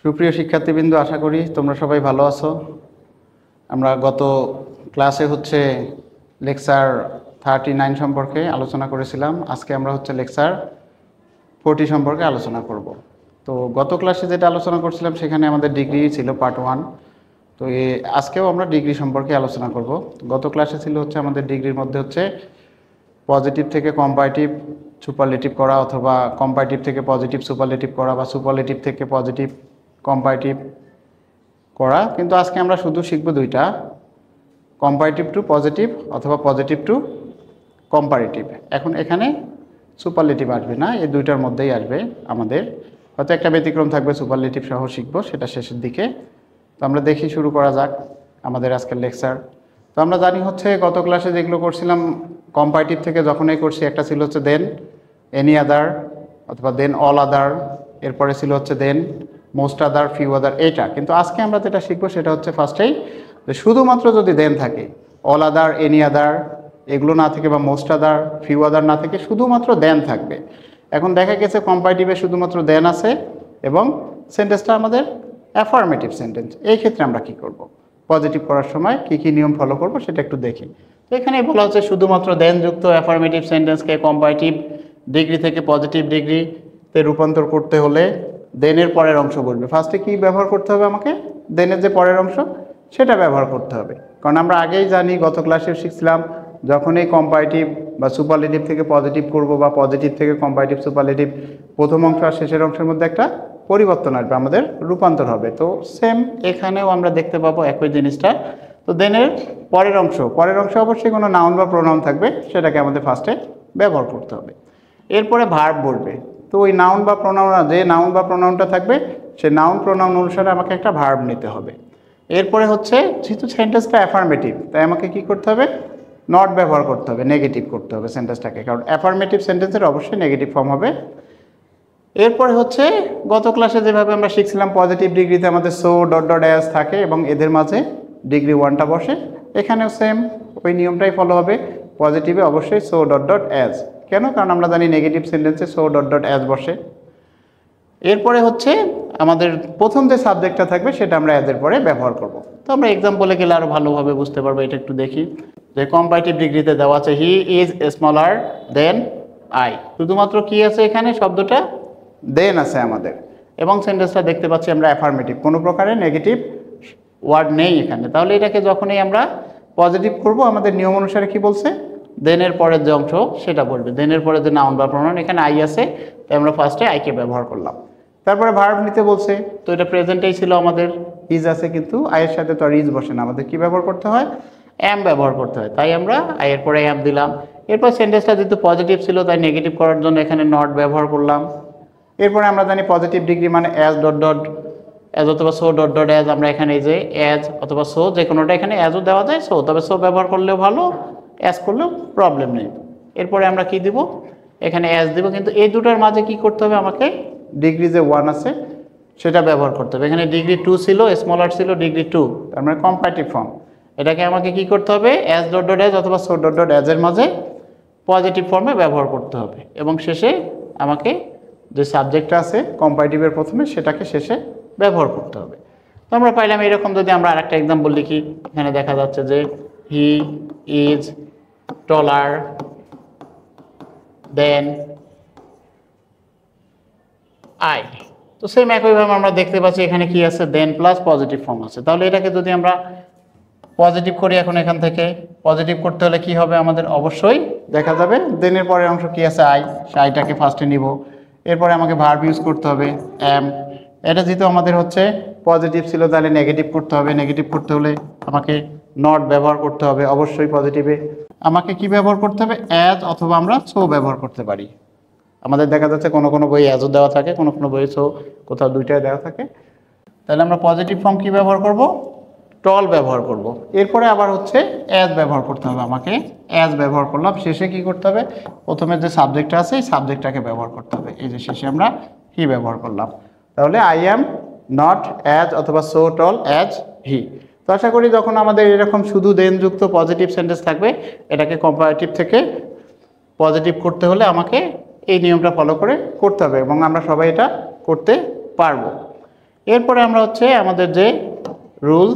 সুপ্রিয় শিক্ষার্থীবৃন্দ, আশা করি তোমরা সবাই ভালো আছো। আমরা গত ক্লাসে লেকচার 39 সম্পর্কে আলোচনা করেছিলাম। আজকে আমরা লেকচার 40 সম্পর্কে আলোচনা করব। তো গত ক্লাসে যেটা আলোচনা করছিলাম সেখানে আমাদের ডিগ্রি ছিল পার্ট 1। তো আজকেও আমরা ডিগ্রি সম্পর্কে আলোচনা করব। গত ক্লাসে ছিল আমাদের ডিগ্রির মধ্যে পজিটিভ থেকে কম্পারেটিভ সুপারলেটিভ করা, অথবা কম্পারেটিভ থেকে পজিটিভ সুপারলেটিভ করা, বা সুপারলেটিভ থেকে পজিটিভ কম্পারেটিভ করা। কিন্তু আজকে আমরা শুধু শিখব দুইটা, কম্পারেটিভ টু পজিটিভ অথবা পজিটিভ টু কম্পারেটিভ। এখন এখানে সুপারলেটিভ আসবে না, এই দুইটার মধ্যেই আসবে। আমাদের হয়তো একটা ব্যতিক্রম থাকবে, সুপারলেটিভ সহ শিখবো, সেটা শেষের দিকে। তো আমরা দেখি, শুরু করা যাক আমাদের আজকের লেকচার। তো আমরা জানি গত ক্লাসে যেগুলো করছিলাম কম্পারেটিভ থেকে যখনই করছি, একটা ছিল দেন এনি আদার অথবা দেন অল আদার, এরপরে ছিল দেন মোস্ট আদার, ফিউ আদার, এইটা। কিন্তু আজকে আমরা যেটা শিখবো সেটা ফার্স্টেই যে শুধুমাত্র যদি দেন থাকে, অল আদার, এনি আদার এগুলো না থেকে, বা মোস্ট আদার, ফিউ আদার না থেকে, শুধুমাত্র দেন থাকবে। এখন দেখা গেছে কম্পারেটিভে শুধুমাত্র দেন আছে এবং সেন্টেন্সটা আমাদের অ্যাফার্মেটিভ সেন্টেন্স। এই ক্ষেত্রে আমরা কি করব, পজিটিভ করার সময় কি কি নিয়ম ফলো করব সেটা একটু দেখি। তো এখানে বলা শুধুমাত্র দেন যুক্ত অ্যাফার্মেটিভ সেন্টেন্সকে কম্পারেটিভ ডিগ্রি থেকে পজিটিভ ডিগ্রিতে রূপান্তর করতে হলে দেনের পরের অংশ বলবে। ফার্স্টে কি ব্যবহার করতে হবে, আমাকে দেনের যে পরের অংশ সেটা ব্যবহার করতে হবে। কারণ আমরা আগেই জানি, গত ক্লাসেও শিখছিলাম, যখনই কম্পারেটিভ বা সুপারলেটিভ থেকে পজিটিভ করব, বা পজিটিভ থেকে কম্পারেটিভ সুপারলেটিভ, প্রথম অংশ আর শেষের অংশের মধ্যে একটা পরিবর্তন আসবে, আমাদের রূপান্তর হবে। তো সেম এখানেও আমরা দেখতে পাবো একই জিনিসটা। তো দেনের পরের অংশ অবশ্যই কোনো নাউন বা প্রোনাউন থাকবে, সেটাকে আমাদের ফার্স্টে ব্যবহার করতে হবে। এরপরে ভার্ব বলবে। তো ওই নাউন বা প্রোনাউন, যে নাউন বা প্রোনাউনটা থাকবে সেই নাউন প্রোনাউন অনুসারে আমাকে একটা ভার্ব নিতে হবে। এরপরে যেহেতু সেন্টেন্সটা অ্যাফার্মেটিভ, তাই আমাকে কি করতে হবে, নট ব্যবহার করতে হবে, নেগেটিভ করতে হবে সেন্টেন্সটাকে, কারণ অ্যাফার্মেটিভ সেন্টেন্সের অবশ্যই নেগেটিভ ফর্ম হবে। এরপরে গত ক্লাসে যেভাবে আমরা শিখছিলাম, পজিটিভ ডিগ্রিতে আমাদের সো ডট ডট অ্যাজ থাকে এবং এদের মাঝে ডিগ্রি 1টা বসে। এখানেও সেম ওই নিয়মটাই ফলো হবে, পজিটিভে অবশ্যই সো ডট ডট অ্যাজ। কেন? কারণ আমরা জানি নেগেটিভ সেন্টেন্সে সো ডট ডট অ্যাজ বসে। এরপরে আমাদের প্রথম যে সাবজেক্টটা থাকবে সেটা আমরা অ্যাজের পরে ব্যবহার করব। তো আমরা এক্সাম্পলে গেলে আরও ভালোভাবে বুঝতে পারবো। এটা একটু দেখি, যে কম্পারেটিভ ডিগ্রিতে দেওয়া আছে he is smaller than I. শুধুমাত্র কি আছে এখানে, শব্দটা দেন আছে আমাদের, এবং সেন্টেন্সটা দেখতে পাচ্ছি আমরা অ্যাফার্মেটিভ, কোনো প্রকারের নেগেটিভ ওয়ার্ড নেই এখানে। তাহলে এটাকে যখনই আমরা পজিটিভ করব, আমাদের নিয়ম অনুসারে কি বলছে, দেনের পরের যে অংশ সেটা বলবে। দেনের পরে যে নাউন বা প্রোনাউন, এখানে আই আছে, তাই আমরা ফার্স্টে আইকে ব্যবহার করলাম। তারপরে ভার্ব নিতে বলছে, তো এটা প্রেজেন্টেই ছিল আমাদের, ইজ আছে, কিন্তু আয়ের সাথে তো আর ইজ বসে না, আমাদের কি ব্যবহার করতে হয়, অ্যাম ব্যবহার করতে হয়। তাই আমরা আয়ের পরে অ্যাম দিলাম। এরপর সেন্টেন্সটা যেহেতু পজিটিভ ছিল, তাই নেগেটিভ করার জন্য এখানে নট ব্যবহার করলাম। এরপরে আমরা জানি পজিটিভ ডিগ্রি মানে অ্যাজ ডট ডট অ্যাজ অথবা সো ডট ডট অ্যাজ। আমরা এখানে এই যে অ্যাজ অথবা সো, যে কোনোটা এখানে অ্যাজও দেওয়া যায়, সো, তবে সো ব্যবহার করলেও ভালো, অ্যাজ করলেও প্রবলেম নেই। এরপরে আমরা কি দিব, এখানে অ্যাজ দিব, কিন্তু এই দুটার মাঝে কি করতে হবে, আমাকে ডিগ্রি যে 1 আছে সেটা ব্যবহার করতে হবে। এখানে ডিগ্রি 2 ছিল, স্মলার ছিল ডিগ্রি 2, তার মানে কম্পারেটিভ ফর্ম। এটাকে আমাকে কি করতে হবে, অ্যাজ ডট ডট অ্যাজ অথবা সো ডট ডট অ্যাজের মাঝে পজিটিভ ফর্মে ব্যবহার করতে হবে, এবং শেষে আমাকে যে সাবজেক্টটা আছে কম্পারেটিভের প্রথমে, সেটাকে শেষে ব্যবহার করতে হবে। তো আমরা পাইলাম এরকম। যদি আমরা আরেকটা এক্সাম্পল লিখি, এখানে দেখা যাচ্ছে যে he is taller than I. তো সেম একইভাবে আমরা দেখতে পাচ্ছি এখানে কি আছে, দেন প্লাস পজিটিভ ফর্ম আছে। তাহলে এটাকে যদি আমরা পজিটিভ করি, এখন এখান থেকে পজিটিভ করতে হলে কি হবে, আমাদের অবশ্যই দেখা যাবে দেনের পরের অংশ কি আছে, আই, আইটাকে ফার্স্টে নিব। এরপরে আমাকে ভার্ব ইউজ করতে হবে, অ্যাম। এটা যেহেতু আমাদের পজিটিভ ছিল, তাহলে নেগেটিভ করতে হবে। নেগেটিভ করতে হলে আমাকে নট ব্যবহার করতে হবে অবশ্যই পজিটিভে। আমাকে কি ব্যবহার করতে হবে, অ্যাজ অথবা আমরা সো ব্যবহার করতে পারি। আমাদের দেখা যাচ্ছে কোনো কোনো বই অ্যাজও দেওয়া থাকে, কোনো কোনো বই সো, কোথাও দুইটাই দেওয়া থাকে। তাহলে আমরা পজিটিভ ফর্ম কি ব্যবহার করব, টল ব্যবহার করব। এরপরে আবার অ্যাজ ব্যবহার করতে হবে, আমাকে অ্যাজ ব্যবহার করলাম। শেষে কি করতে হবে, প্রথমে যে সাবজেক্টটা আছে এই সাবজেক্টটাকে ব্যবহার করতে হবে। এই যে শেষে আমরা হি ব্যবহার করলাম। তাহলে আই অ্যাম নট অ্যাজ অথবা সো টল অ্যাজ হি। তো আশা করি যখন আমাদের এরকম শুধু দেন যুক্ত পজিটিভ সেন্টেন্স থাকবে, এটাকে কম্পারেটিভ থেকে পজিটিভ করতে হলে আমাকে এই নিয়মটা ফলো করে করতে হবে, এবং আমরা সবাই এটা করতে পারবো। এরপরে আমরা হচ্ছে আমাদের যে রুল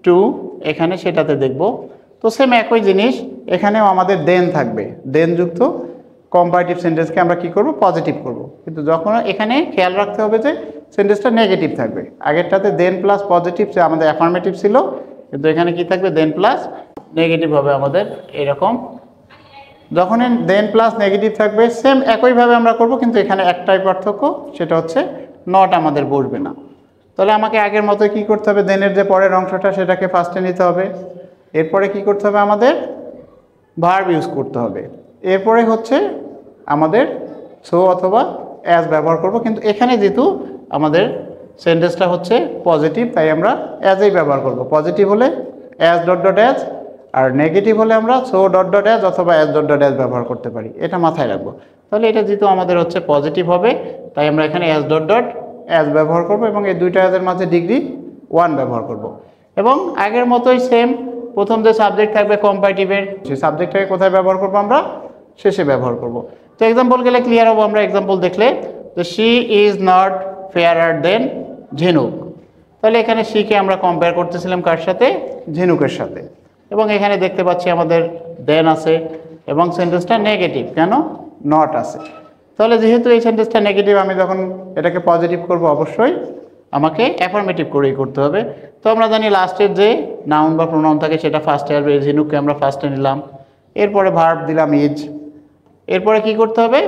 2 এখানে সেটাতে দেখব। তো সেম একই জিনিস, এখানেও আমাদের দেন থাকবে, দেন যুক্ত কম্পারেটিভ সেন্টেন্সকে আমরা কি করব, পজিটিভ করব। কিন্তু যখন এখানে খেয়াল রাখতে হবে যে সেন্টেন্সটা নেগেটিভ থাকবে। আগেরটাতে দেন প্লাস পজিটিভ যে আমাদের অ্যাফার্মেটিভ ছিল, কিন্তু এখানে কি থাকবে, দেন প্লাস নেগেটিভ হবে আমাদের এরকম। যখন দেন প্লাস নেগেটিভ থাকবে সেম একইভাবে আমরা করব, কিন্তু এখানে একটাই পার্থক্য, সেটা হচ্ছে নট আমাদের বসবে না। তাহলে আমাকে আগের মতো কি করতে হবে, দেনের যে পরের অংশটা সেটাকে ফার্স্টে নিতে হবে। এরপরে কি করতে হবে, আমাদের ভার্ব ইউজ করতে হবে। এরপরে হচ্ছে আমাদের সো অথবা অ্যাজ ব্যবহার করব, কিন্তু এখানে যেহেতু আমাদের সেন্টেন্সটা হচ্ছে পজিটিভ তাই আমরা অ্যাজই ব্যবহার করব। পজিটিভ হলে অ্যাজ ডট ডট অ্যাজ, আর নেগেটিভ হলে আমরা সো ডট ডট অ্যাজ অথবা অ্যাজ ডট ডট অ্যাজ ব্যবহার করতে পারি, এটা মাথায় রাখবো। তাহলে এটা যেহেতু আমাদের হচ্ছে পজিটিভ হবে তাই আমরা এখানে অ্যাজ ডট ডট অ্যাজ ব্যবহার করব এবং এই দুইটা অ্যাজের মাঝে ডিগ্রি 1 ব্যবহার করব। এবং আগের মতোই সেম, প্রথম যে সাবজেক্ট থাকবে কম্পারেটিভের সেই সাবজেক্টটাকে কোথায় ব্যবহার করব, আমরা শেষে ব্যবহার করব। তো এক্সাম্পল গেলে ক্লিয়ার হবো আমরা। এক্সাম্পল দেখলে যে শি ইজ নট ফেয়ারার দেন ঝিনুক, তাহলে এখানে শিকে আমরা কম্পেয়ার করতেছিলাম কার সাথে, ঝিনুকের সাথে। এবং এখানে দেখতে পাচ্ছি আমাদের দেন আছে এবং সেন্টেন্সটা নেগেটিভ, কেন, নট আছে। তাহলে যেহেতু এই সেন্টেন্সটা নেগেটিভ, আমি যখন এটাকে পজিটিভ করব অবশ্যই আমাকে অ্যাফার্মেটিভ করেই করতে হবে। তো আমরা জানি লাস্টের যে নাউন বা প্রোনাউন থাকে সেটা ফার্স্টে আসবে, ঝিনুককে আমরা ফার্স্টে নিলাম, এরপরে ভার্ব দিলাম ইজ। এরপরে কি করতে হবে,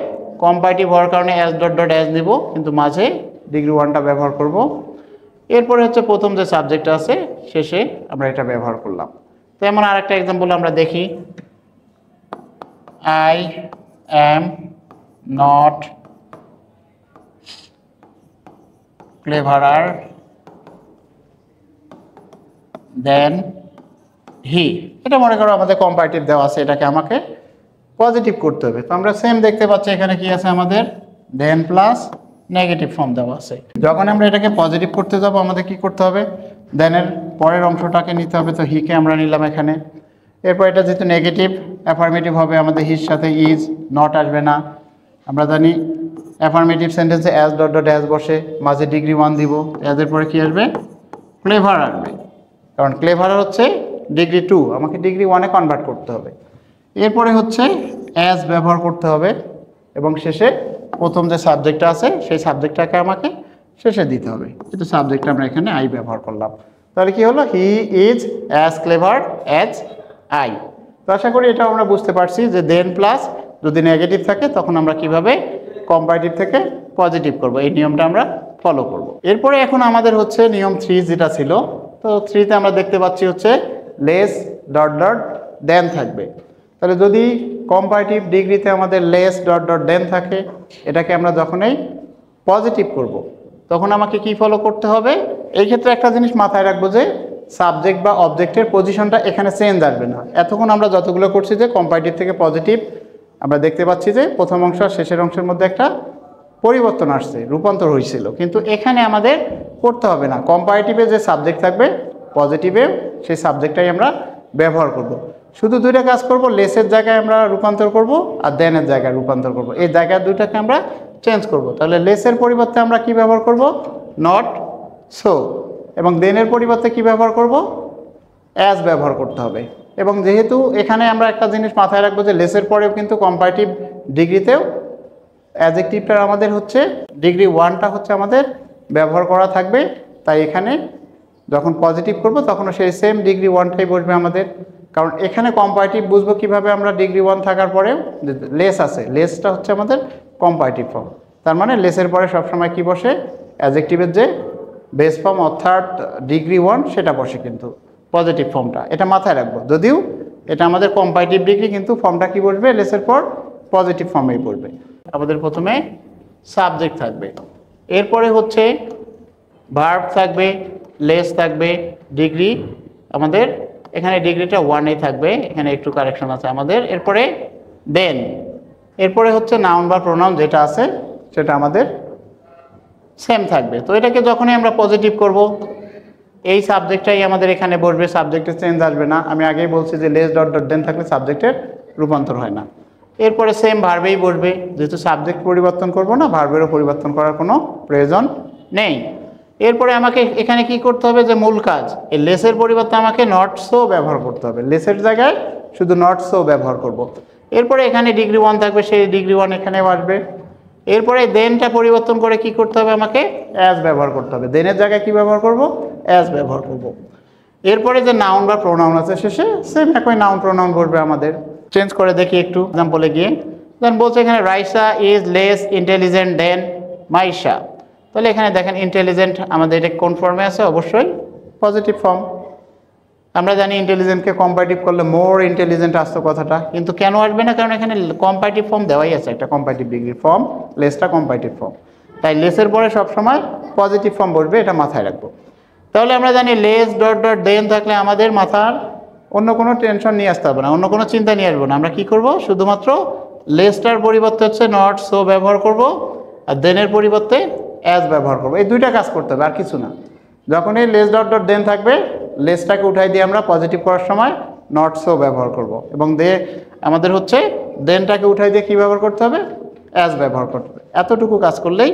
কম্পারেটিভ হওয়ার কারণে অ্যাজ ডট ডট অ্যাজ দিব, কিন্তু মাঝে ডিগ্রি 1টা ব্যবহার করব। এরপরে হচ্ছে প্রথম যে সাবজেক্ট আছে শেষে আমরা এটা ব্যবহার করলাম। তো এমন আরেকটা এক্সাম্পল আমরা দেখি, আই অ্যাম নট ক্লেভারার দেন হি। এটা মনে করো আমাদের কম্পারেটিভ দেওয়া আছে, এটাকে আমাকে পজিটিভ করতে হবে। তো আমরা সেম দেখতে পাচ্ছি এখানে কি আছে, আমাদের দেন প্লাস নেগেটিভ ফর্ম দেওয়া আছে। যখন আমরা এটাকে পজিটিভ করতে যাব আমাদের কি করতে হবে, দেনের পরের অংশটাকে নিতে হবে। তো হিকে আমরা নিলাম এখানে। এরপর এটা যেহেতু নেগেটিভ, অ্যাফার্মেটিভ হবে, আমাদের হির সাথে ইজ, নট আসবে না। আমরা জানি অ্যাফার্মেটিভ সেন্টেন্সে অ্যাজ ডট ডট অ্যাজ বসে, মাঝে ডিগ্রি 1 দিব। অ্যাজের পরে কি আসবে, ক্লেভার আসবে, কারণ ক্লেভার হচ্ছে ডিগ্রি 2, আমাকে ডিগ্রি 1-এ কনভার্ট করতে হবে। এরপরে হচ্ছে অ্যাজ ব্যবহার করতে হবে এবং শেষে প্রথম যে সাবজেক্টটা আছে সেই সাবজেক্টটাকে আমাকে শেষে দিতে হবে, কিন্তু সাবজেক্টটা আমরা এখানে আই ব্যবহার করলাম। তাহলে কি হলো, he is as clever as I. তো আশা করি এটা আমরা বুঝতে পারছি যে দেন প্লাস যদি নেগেটিভ থাকে তখন আমরা কিভাবে কম্পারেটিভ থেকে পজিটিভ করব, এই নিয়মটা আমরা ফলো করব। এরপরে এখন আমাদের হচ্ছে নিয়ম 3 যেটা ছিল। তো 3তে আমরা দেখতে পাচ্ছি হচ্ছে লেস ডট ডট দেন থাকবে। তাহলে যদি কম্পারেটিভ ডিগ্রিতে আমাদের লেস ডট ডট দেন থাকে, এটাকে আমরা যখনই পজিটিভ করব তখন আমাকে কি ফলো করতে হবে, এই ক্ষেত্রে একটা জিনিস মাথায় রাখবো যে সাবজেক্ট বা অবজেক্টের পজিশনটা এখানে চেঞ্জ আসবে না। এতক্ষণ আমরা যতগুলো করছি যে কম্পারেটিভ থেকে পজিটিভ, আমরা দেখতে পাচ্ছি যে প্রথম অংশ আর শেষের অংশের মধ্যে একটা পরিবর্তন আসছে, রূপান্তর হয়েছিল, কিন্তু এখানে আমাদের করতে হবে না। কম্পারেটিভে যে সাবজেক্ট থাকবে পজিটিভে সেই সাবজেক্টটাই আমরা ব্যবহার করব। শুধু দুইটা কাজ করব, লেসের জায়গায় আমরা রূপান্তর করব আর দেনের জায়গায় রূপান্তর করব, এই জায়গা দুইটাকে আমরা চেঞ্জ করব। তাহলে লেসের পরিবর্তে আমরা কি ব্যবহার করব, নট সো, এবং দেনের পরিবর্তে কি ব্যবহার করব, অ্যাজ ব্যবহার করতে হবে। এবং যেহেতু এখানে আমরা একটা জিনিস মাথায় রাখবো যে লেসের পরেও কিন্তু কম্পারেটিভ ডিগ্রিতেও অ্যাডজেক্টিভটা আমাদের হচ্ছে ডিগ্রি 1টা হচ্ছে আমাদের ব্যবহার করা থাকবে, তাই এখানে যখন পজিটিভ করব তখনও সেই সেম ডিগ্রি 1টাই বসবে আমাদের। কারণ এখানে কম্পারেটিভ বুঝবো কিভাবে, আমরা ডিগ্রি 1 থাকার পরেও লেস আছে, লেসটা হচ্ছে আমাদের কম্পারেটিভ ফর্ম, তার মানে লেসের পরে সবসময় কি বসে, অ্যাডজেক্টিভের যে বেস ফর্ম অর্থাৎ ডিগ্রি 1 সেটা বসে কিন্তু পজিটিভ ফর্মটা, এটা মাথায় রাখবো। যদিও এটা আমাদের কম্পারেটিভ ডিগ্রি, কিন্তু ফর্মটা কি বসবে, লেসের পর পজিটিভ ফর্মেই পড়বে। আমাদের প্রথমে সাবজেক্ট থাকবে, এরপরে হচ্ছে ভার্ব থাকবে, লেস থাকবে, ডিগ্রি আমাদের এখানে ডিগ্রিটা 1-এ থাকবে, এখানে একটু কারেকশন আছে আমাদের। এরপরে দেন, এরপরে হচ্ছে নাউন বা প্রোনাউন যেটা আছে সেটা আমাদের সেম থাকবে। তো এটাকে যখনই আমরা পজিটিভ করব এই সাবজেক্টটাই আমাদের এখানে বসবে, সাবজেক্টের চেঞ্জ আসবে না। আমি আগেই বলছি যে লেস ডট ডট দেন থাকলে সাবজেক্টের রূপান্তর হয় না। এরপরে সেম ভার্বেই বসবে, যেহেতু সাবজেক্ট পরিবর্তন করব না, ভার্বেরও পরিবর্তন করার কোনো প্রয়োজন নেই। এরপরে আমাকে এখানে কি করতে হবে, যে মূল কাজ, এই লেসের পরিবর্তে আমাকে নট সো ব্যবহার করতে হবে, লেসের জায়গায় শুধু নট সো ব্যবহার করব। এরপরে এখানে ডিগ্রি 1 থাকবে, সেই ডিগ্রি 1 এখানেও আসবে। এরপরে দেনটা পরিবর্তন করে কি করতে হবে, আমাকে অ্যাজ ব্যবহার করতে হবে, দেনের জায়গায় কি ব্যবহার করব, অ্যাজ ব্যবহার করব। এরপরে যে নাউন বা প্রোনাউন আছে শেষে সেম একই নাউন প্রোনাউন বলবে আমাদের। চেঞ্জ করে দেখি একটু এক্সাম্পলে গিয়ে। দেন বলছে এখানে রাইসা ইজ লেস ইন্টেলিজেন্ট দেন মাইশা। তাহলে এখানে দেখেন ইন্টেলিজেন্ট আমাদের এটা কোন ফর্মে আছে, অবশ্যই পজিটিভ ফর্ম। আমরা জানি ইন্টেলিজেন্টকে কম্পারেটিভ করলে মোর ইন্টেলিজেন্ট আসতো কথাটা, কিন্তু কেন আসবে না, কারণ এখানে কম্পারেটিভ ফর্ম দেওয়াই আছে, একটা কম্পারেটিভ ডিগ্রি ফর্ম, লেসটা কম্পারেটিভ ফর্ম, তাই লেসের পরে সবসময় পজিটিভ ফর্ম বলবে, এটা মাথায় রাখবো। তাহলে আমরা জানি লেস ডট ডট দেন থাকলে আমাদের মাথার অন্য কোনো টেনশন নিয়ে আসতে হবে না, অন্য কোনো চিন্তা নিয়ে আসবো না। আমরা কি করব, শুধুমাত্র লেসটার পরিবর্তে হচ্ছে নট সো ব্যবহার করব, আর দেনের পরিবর্তে অ্যাজ ব্যবহার করব। এই দুইটা কাজ করতে হবে, আর কিছু না। যখনই লেস ডট ডট দেন থাকবে, লেসটাকে উঠাই দিয়ে আমরা পজিটিভ করার সময় নট সো ব্যবহার করব, এবং আমাদের হচ্ছে দেনটাকে উঠাই দিয়ে কী ব্যবহার করতে হবে, অ্যাজ ব্যবহার করতে হবে। এতটুকু কাজ করলেই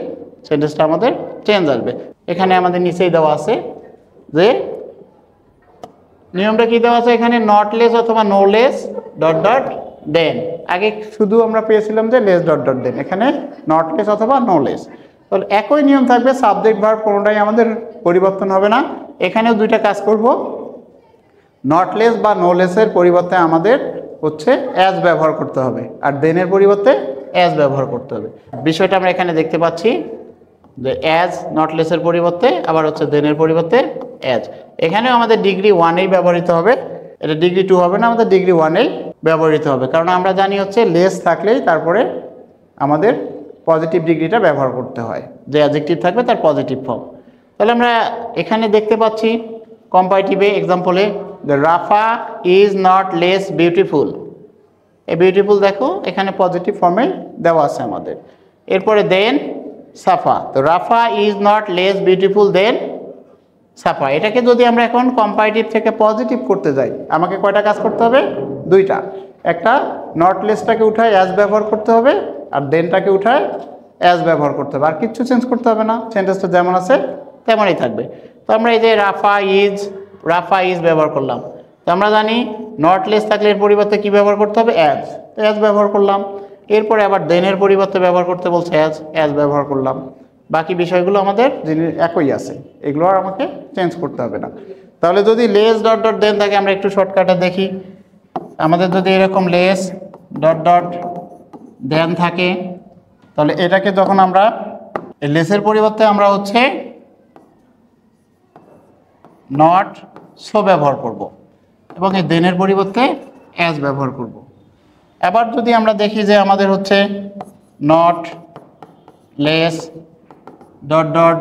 সেন্টেন্সটা আমাদের চেঞ্জ আসবে। এখানে আমাদের নিচেই দেওয়া আছে যে নিয়মটা কি দেওয়া আছে, এখানে নট লেস অথবা নো লেস ডট ডট দেন। আগে শুধু আমরা পেয়েছিলাম যে লেস ডট ডট দেন, এখানে নট লেস অথবা নো লেস। তাহলে একই নিয়ম থাকবে, সাবজেক্ট ভার্ব কোনোটাই আমাদের পরিবর্তন হবে না। এখানেও দুইটা কাজ করব, নট লেস বা নো লেসের পরিবর্তে আমাদের হচ্ছে অ্যাজ ব্যবহার করতে হবে, আর দেনের পরিবর্তে অ্যাজ ব্যবহার করতে হবে। বিষয়টা আমরা এখানে দেখতে পাচ্ছি যে অ্যাজ নট লেসের পরিবর্তে, আবার হচ্ছে দেনের পরিবর্তে অ্যাজ। এখানেও আমাদের ডিগ্রি 1এই ব্যবহৃত হবে, এটা ডিগ্রি 2 হবে না, আমাদের ডিগ্রি 1এই ব্যবহৃত হবে, কারণ আমরা জানি হচ্ছে লেস থাকলেই তারপরে আমাদের পজিটিভ ডিগ্রিটা ব্যবহার করতে হয়, যে অ্যাডজেক্টিভ থাকবে তার পজিটিভ ফর্ম। তাহলে আমরা এখানে দেখতে পাচ্ছি কম্পারেটিভে এক্সাম্পলে, the Rafa is not less beautiful. এই বিউটিফুল দেখো এখানে পজিটিভ ফর্মে দেওয়া আছে আমাদের। এরপরে দেন সাফা, তো Rafa is not less beautiful than Safa. এটাকে যদি আমরা এখন কম্পারেটিভ থেকে পজিটিভ করতে যাই, আমাকে কয়টা কাজ করতে হবে, দুইটা। একটা নট লেসটাকে উঠায় অ্যাজ ব্যবহার করতে হবে, আর দেনটাকে উঠায় অ্যাজ ব্যবহার করতে হবে, আর কিচ্ছু চেঞ্জ করতে হবে না, সেন্টেন্সটা যেমন আছে তেমনই থাকবে। তো আমরা এই যে রাফা ইজ ব্যবহার করলাম, তো আমরা জানি নট লেস থাকলে এর পরিবর্তে কি ব্যবহার করতে হবে, অ্যাজ, অ্যাজ ব্যবহার করলাম। এরপরে আবার দেনের পরিবর্তে ব্যবহার করতে বলছে অ্যাজ ব্যবহার করলাম। বাকি বিষয়গুলো আমাদের একই আছে, এগুলো আর আমাকে চেঞ্জ করতে হবে না। তাহলে যদি লেস ডট ডট দেন থাকে, আমরা একটু শর্টকাটে দেখি, আমাদের যদি এরকম লেস ডট ডট দেন থাকে, তাহলে এটাকে যখন আমরা লেসের পরিবর্তে আমরা হচ্ছে নট সো ব্যবহার করব, এবং এই দেনের পরিবর্তে অ্যাজ ব্যবহার করব। এবার যদি আমরা দেখি যে আমাদের হচ্ছে নট লেস ডট ডট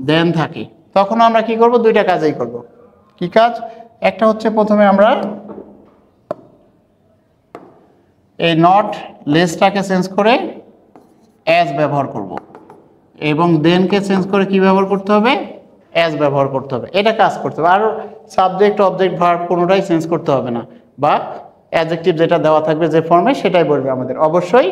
দেন থাকে, তখন আমরা কি করব, দুইটা কাজই করব। কি কাজ, একটা হচ্ছে প্রথমে আমরা এই নট লেসটাকে চেঞ্জ করে অ্যাজ ব্যবহার করব, এবং দেনকে চেঞ্জ করে কি ব্যবহার করতে হবে, অ্যাজ ব্যবহার করতে হবে। এটা কাজ করতে হবে, আর সাবজেক্ট অবজেক্ট ভার্ব কোনোটাই চেঞ্জ করতে হবে না, বা অ্যাডজেক্টিভ যেটা দেওয়া থাকবে যে ফর্মে সেটাই বলবে আমাদের। অবশ্যই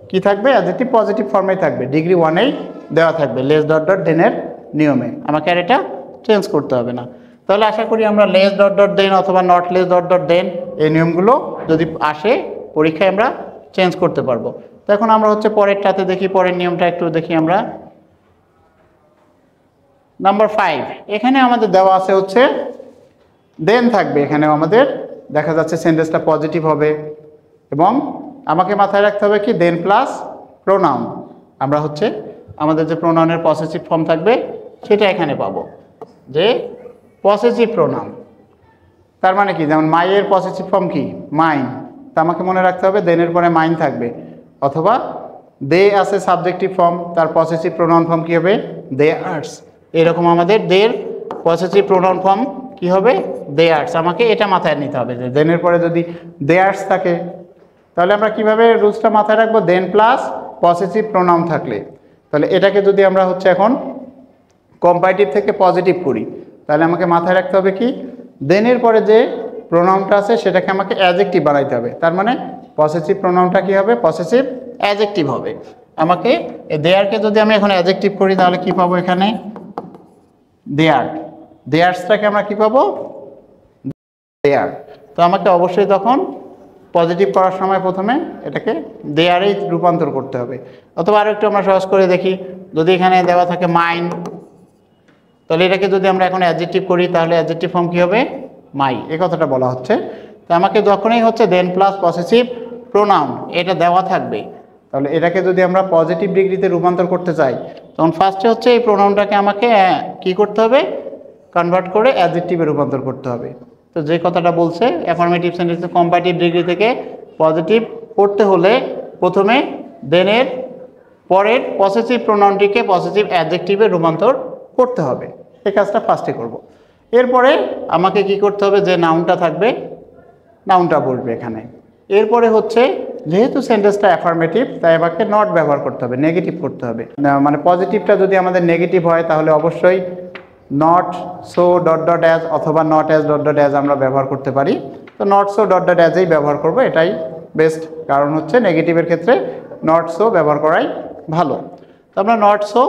কি থাকবে, অ্যাডজেক্টিভ পজিটিভ ফর্মেই থাকবে, ডিগ্রি 1এই দেওয়া থাকবে লেস ডট ডট দেনের নিয়মে, আমাকে আর এটা চেঞ্জ করতে হবে না। তাহলে আশা করি আমরা লেস ডট ডট দেন অথবা নট লেস ডট ডট দেন এই নিয়মগুলো যদি আসে পরীক্ষায় আমরা চেঞ্জ করতে পারবো। তো এখন আমরা হচ্ছে পরেরটাতে দেখি, পরের নিয়মটা একটু দেখি আমরা। নাম্বার 5, এখানে আমাদের দেওয়া আছে হচ্ছে দেন থাকবে, এখানে আমাদের দেখা যাচ্ছে সেন্টেন্সটা পজিটিভ হবে, এবং আমাকে মাথায় রাখতে হবে কি, দেন প্লাস প্রোনাউন। আমরা হচ্ছে আমাদের যে প্রোনাউনের পসেসিভ ফর্ম থাকবে সেটা এখানে পাবো, যে পসেসিভ প্রোনাউন। তার মানে কি, যেমন মাইয়ের পসেসিভ ফর্ম কি, মাইন, তা আমাকে মনে রাখতে হবে দেনের পরে মাইন থাকবে, অথবা দে আছে সাবজেক্টিভ ফর্ম, তার পসেসিভ প্রোনাউন ফর্ম কি হবে, দে আর্টস। এরকম আমাদের দের পসেসিভ প্রোনাউন ফর্ম কি হবে, দে আর্টস। আমাকে এটা মাথায় নিতে হবে যে দেনের পরে যদি দে আর্টস থাকে, তাহলে আমরা কিভাবে রুলসটা মাথায় রাখবো, দেন প্লাস পসেসিভ প্রোনাউন থাকলে। তাহলে এটাকে যদি আমরা হচ্ছে এখন কম্পারেটিভ থেকে পজিটিভ করি, তাহলে আমাকে মাথায় রাখতে হবে কি, দেনের পরে যে প্রোনাউনটা আছে সেটাকে আমাকে অ্যাডজেক্টিভ বানাইতে হবে। তার মানে পসেসিভ প্রোনাউনটা কি হবে, পসেসিভ অ্যাডজেক্টিভ হবে। আমাকে দেয়ারকে যদি আমি এখন অ্যাডজেক্টিভ করি, তাহলে কি পাবো, এখানে দেয়ার, দেয়ার্সটাকে আমরা কি পাবো, দেয়ার। তো আমাকে অবশ্যই তখন পজিটিভ করার সময় প্রথমে এটাকে দেয়ারেই রূপান্তর করতে হবে। অথবা আরও একটু আমরা সহজ করে দেখি, যদি এখানে দেওয়া থাকে মাইন, তাহলে এটাকে যদি আমরা এখন অ্যাডজেক্টিভ করি তাহলে অ্যাডজেক্টিভ ফর্ম কী হবে, মাই, এই কথাটা বলা হচ্ছে। তো আমাকে যখনই হচ্ছে দেন প্লাস পসেসিভ প্রোনাউন এটা দেওয়া থাকবে, তাহলে এটাকে যদি আমরা পজিটিভ ডিগ্রিতে রূপান্তর করতে চাই তখন ফার্স্টে হচ্ছে এই প্রোনাউনটাকে আমাকে কি করতে হবে, কনভার্ট করে অ্যাডজেক্টিভে রূপান্তর করতে হবে। তো যে কথাটা বলছে অ্যাফার্মেটিভ সেন্টেন্সে কম্পারেটিভ ডিগ্রি থেকে পজিটিভ করতে হলে প্রথমে দেনের পরের পসেসিভ প্রোনাউনটিকে পসেসিভ অ্যাডজেক্টিভে রূপান্তর করতে হবে। এই কাজটা ফার্স্টে করব। এরপরে আমাকে কি করতে হবে, যে নাউনটা থাকবে নাউনটা বলবে এখানে। এরপরে হচ্ছে যেহেতু সেন্টেন্সটা অ্যাফার্মেটিভ তাই আমাকে নট ব্যবহার করতে হবে, নেগেটিভ করতে হবে। মানে পজিটিভটা যদি আমাদের নেগেটিভ হয় তাহলে অবশ্যই not so dot dot as অথবা not as dot dot as আমরা ব্যবহার করতে পারি। তো নট সো ডট ডট অ্যাজেই ব্যবহার করবো, এটাই বেস্ট। কারণ হচ্ছে নেগেটিভের ক্ষেত্রে নট সো ব্যবহার করাই ভালো। তো আমরা not so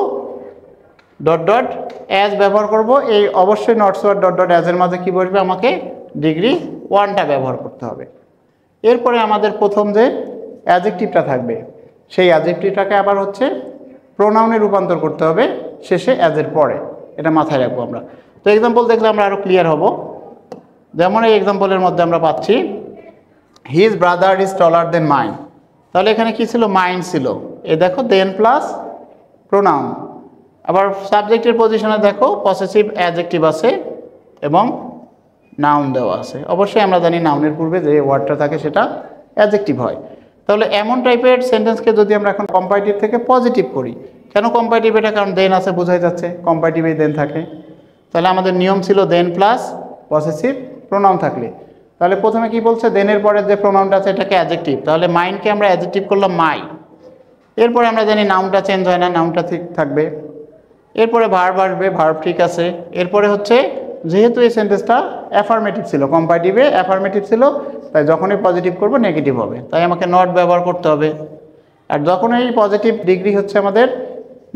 dot dot as ব্যবহার করব। এই অবশ্যই নট সো আর ডট ডট অ্যাজের মাঝে কী বসবে, আমাকে ডিগ্রি 1টা ব্যবহার করতে হবে। এরপরে আমাদের প্রথম যে অ্যাডজেক্টিভটা থাকবে সেই অ্যাডজেক্টিভটাকে আবার হচ্ছে প্রোনাউনে রূপান্তর করতে হবে শেষে অ্যাজের পরে, এটা মাথায় রাখবো আমরা। তো এক্সাম্পল দেখলে আমরা আরও ক্লিয়ার হব। যেমন এই এক্সাম্পলের মধ্যে আমরা পাচ্ছি his brother is taller then mine. তাহলে এখানে কি ছিল, মাইন ছিল। এ দেখো দেন প্লাস প্রোনাউন। আবার সাবজেক্টের পজিশনে দেখো পসেসিভ অ্যাডজেক্টিভ আছে এবং নাউন দেওয়া আছে। অবশ্যই আমরা জানি নাউনের পূর্বে যে ওয়ার্ডটা থাকে সেটা অ্যাডজেক্টিভ হয়। তাহলে এমন টাইপের সেন্টেন্সকে যদি আমরা এখন কম্পারেটিভ থেকে পজিটিভ করি, কেন কম্পারেটিভ এটা, কারণ দেন আছে বোঝাই যাচ্ছে, কম্পারেটিভেই দেন থাকে। তাহলে আমাদের নিয়ম ছিল দেন প্লাস পসেসিভ প্রোনাউন থাকলে। তাহলে প্রথমে কি বলছে, দেনের পরে যে প্রোনাউনটা আছে এটাকে অ্যাডজেক্টিভ, তাহলে মাইনকে আমরা অ্যাডজেক্টিভ করলাম মাই। এরপরে আমরা জানি নাউনটা চেঞ্জ হয় না, নাউনটা ঠিক থাকবে। এরপরে ভার্ব আসবে, ভার্ব ঠিক আছে। এরপরে হচ্ছে যেহেতু এই সেন্টেন্সটা অ্যাফার্মেটিভ ছিল, কম্পারেটিভে অ্যাফার্মেটিভ ছিল, তাই যখনই পজিটিভ করব নেগেটিভ হবে, তাই আমাকে নট ব্যবহার করতে হবে। আর যখন এই পজিটিভ ডিগ্রি হচ্ছে আমাদের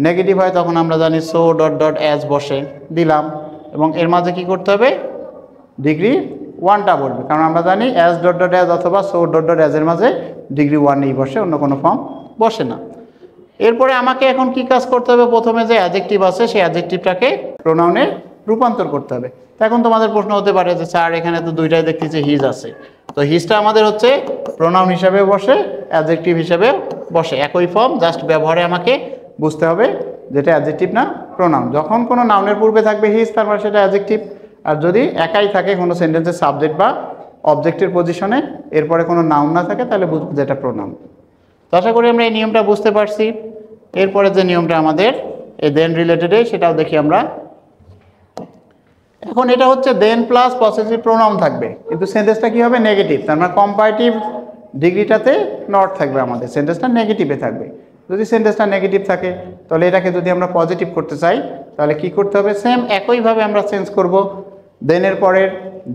নেগেটিভ হয় তখন আমরা জানি সো ডট ডট অ্যাজ বসে দিলাম, এবং এর মাঝে কি করতে হবে, ডিগ্রি 1টা বলবে, কারণ আমরা জানি অ্যাজ ডট ডট অ্যাজ অথবা সো ডট ডট অ্যাজের মাঝে ডিগ্রি 1ই বসে, অন্য কোনো ফর্ম বসে না। এরপরে আমাকে এখন কি কাজ করতে হবে, প্রথমে যে অ্যাডজেক্টিভ আছে সেই অ্যাডজেক্টিভটাকে প্রোনাউনে রূপান্তর করতে হবে। তো এখন তোমাদের প্রশ্ন হতে পারে যে স্যার এখানে তো দুইটাই দেখতেছি হিজ আছে, তো হিজটা আমাদের হচ্ছে প্রোনাউন হিসাবে বসে, অ্যাডজেক্টিভ হিসাবে বসে, একই ফর্ম, জাস্ট ব্যবহারে আমাকে বুঝতে হবে যেটা অ্যাডজেক্টিভ না প্রোনাউন। যখন কোনো নাউনের পূর্বে থাকবে হিজ তার মানে সেটা অ্যাডজেক্টিভ, আর যদি একাই থাকে কোনো সেন্টেন্সের সাবজেক্ট বা অবজেক্টের পজিশনে এরপরে কোনো নাউন না থাকে তাহলে বুঝবো যেটা প্রোনাউন। তো আশা করি আমরা এই নিয়মটা বুঝতে পারছি। এরপরে যে নিয়মটা আমাদের এই দেন রিলেটেডে সেটাও দেখি আমরা। এখন এটা হচ্ছে দেন প্লাস পসেসিভ প্রোনাউন থাকবে, কিন্তু সেন্টেন্সটা কী হবে, নেগেটিভ। তার মানে কম্পারেটিভ ডিগ্রিটাতে নট থাকবে, আমাদের সেন্টেন্সটা নেগেটিভে থাকবে। যদি সেন্টেন্সটা নেগেটিভ থাকে তাহলে এটাকে যদি আমরা পজিটিভ করতে চাই তাহলে কি করতে হবে, সেম একইভাবে আমরা চেঞ্জ করব। দেনের পরের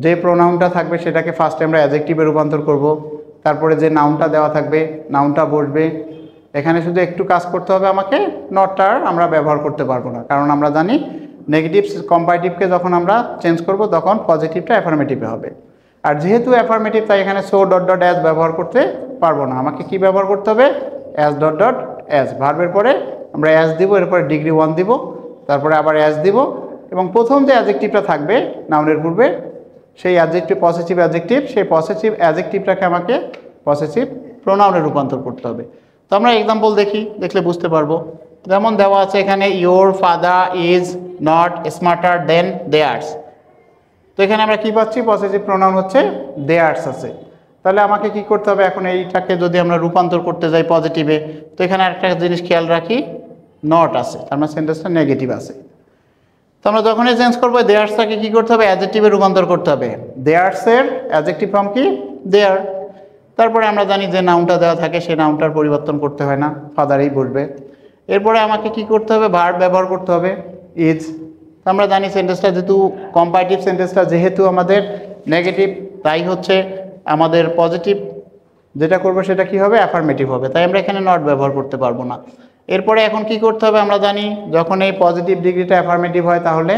যে প্রোনাউনটা থাকবে সেটাকে ফার্স্টে আমরা অ্যাডজেক্টিভে রূপান্তর করব, তারপরে যে নাউনটা দেওয়া থাকবে নাউনটা বসবে। এখানে শুধু একটু কাজ করতে হবে, আমাকে নটটার আমরা ব্যবহার করতে পারবো না, কারণ আমরা জানি নেগেটিভ কম্পারেটিভকে যখন আমরা চেঞ্জ করব তখন পজিটিভটা অ্যাফার্মেটিভে হবে। আর যেহেতু অ্যাফার্মেটিভ তাই এখানে সো ডট ডট অ্যাজ ব্যবহার করতে পারবো না, আমাকে কি ব্যবহার করতে হবে, অ্যাজ ডট ডট অ্যাজ। ভার্বের পরে আমরা অ্যাজ দিব, এরপরে ডিগ্রি 1 দিব, তারপরে আবার অ্যাজ দিব, এবং প্রথম যে অ্যাডজেক্টিভটা থাকবে নাউনের পূর্বে সেই অ্যাডজেক্টিভ পসেসিভ অ্যাডজেক্টিভ, সেই পসেসিভ অ্যাডজেক্টিভটাকে আমাকে পসেসিভ প্রোনাউনে রূপান্তর করতে হবে। তো আমরা এক্সাম্পল দেখি, দেখলে বুঝতে পারবো। যেমন দেওয়া আছে এখানে your father is not smarter than theirs. তো এখানে আমরা কি পাচ্ছি, পসেসিভ প্রোনাউন হচ্ছে দেয়ার্স আছে। তাহলে আমাকে কি করতে হবে, এখন এইটাকে যদি আমরা রূপান্তর করতে যাই পজিটিভে, তো এখানে একটা জিনিস খেয়াল রাখি, নট আছে, তার মানে সেন্টেন্সটা নেগেটিভ আছে। তো আমরা যখনই চেঞ্জ করবো দেয়ার্সটাকে কি করতে হবে, অ্যাডজেক্টিভে রূপান্তর করতে হবে। দেয়ার্সের অ্যাডজেক্টিভ ফর্ম কি, দেয়ার। তারপরে আমরা জানি যে নাউনটা দেওয়া থাকে সেই নাউনটার পরিবর্তন করতে হয় না, ফাদারেই বসবে। এরপরে আমাকে কি করতে হবে, ভার্ব ব্যবহার করতে হবে, ইজ। আমরা জানি সেন্টেন্সটা যেহেতু কম্পারেটিভ সেন্টেন্সটা যেহেতু আমাদের নেগেটিভ, তাই হচ্ছে আমাদের পজিটিভ যেটা করবো সেটা কি হবে, অ্যাফার্মেটিভ হবে, তাই আমরা এখানে নট ব্যবহার করতে পারবো না। এরপরে এখন কি করতে হবে, আমরা জানি যখন এই পজিটিভ ডিগ্রিটা অ্যাফার্মেটিভ হয় তাহলে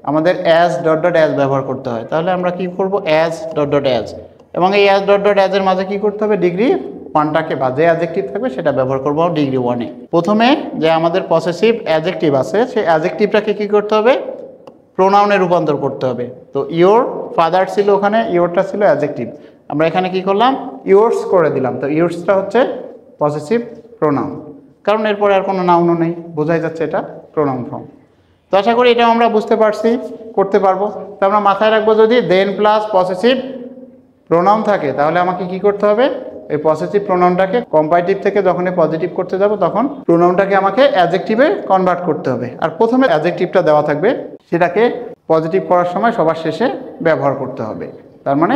আমাদের অ্যাজ ডট ডট অ্যাজ ব্যবহার করতে হয়। তাহলে আমরা কি করব, অ্যাজ ডট ডট অ্যাজ, এবং এই অ্যাজ ডট ডট অ্যাজের মাঝে কি করতে হবে, ডিগ্রি ওয়ানটাকে বা যে অ্যাডজেক্টিভ থাকবে সেটা ব্যবহার করবো ডিগ্রি ওয়ানে। প্রথমে যে আমাদের পসেসিভ অ্যাডজেক্টিভ আছে সেই অ্যাডজেক্টিভটাকে কি করতে হবে, প্রোনাউনে রূপান্তর করতে হবে। তো ইওর ফাদার ছিল, ওখানে ইওরটা ছিল অ্যাডজেক্টিভ, আমরা এখানে কি করলাম, ইয়োর্স করে দিলাম। তো ইয়োর্সটা হচ্ছে পসেসিভ প্রোনাউন, কারণ এরপরে আর কোনো নাউনও নেই, বোঝাই যাচ্ছে এটা প্রোনাউন ফর্ম। তো আশা করি এটাও আমরা বুঝতে পারছি, করতে পারবো। তো আমরা মাথায় রাখবো, যদি দেন প্লাস পসেসিভ প্রোনাউন থাকে তাহলে আমাকে কি করতে হবে, এই পসেসিভ প্রোনাউনটাকে কম্পারেটিভ থেকে যখনই পজিটিভ করতে যাব তখন প্রোনাউনটাকে আমাকে অ্যাডজেক্টিভে কনভার্ট করতে হবে। আর প্রথমে অ্যাডজেক্টিভটা দেওয়া থাকবে, সেটাকে পজিটিভ করার সময় সবার শেষে ব্যবহার করতে হবে। তার মানে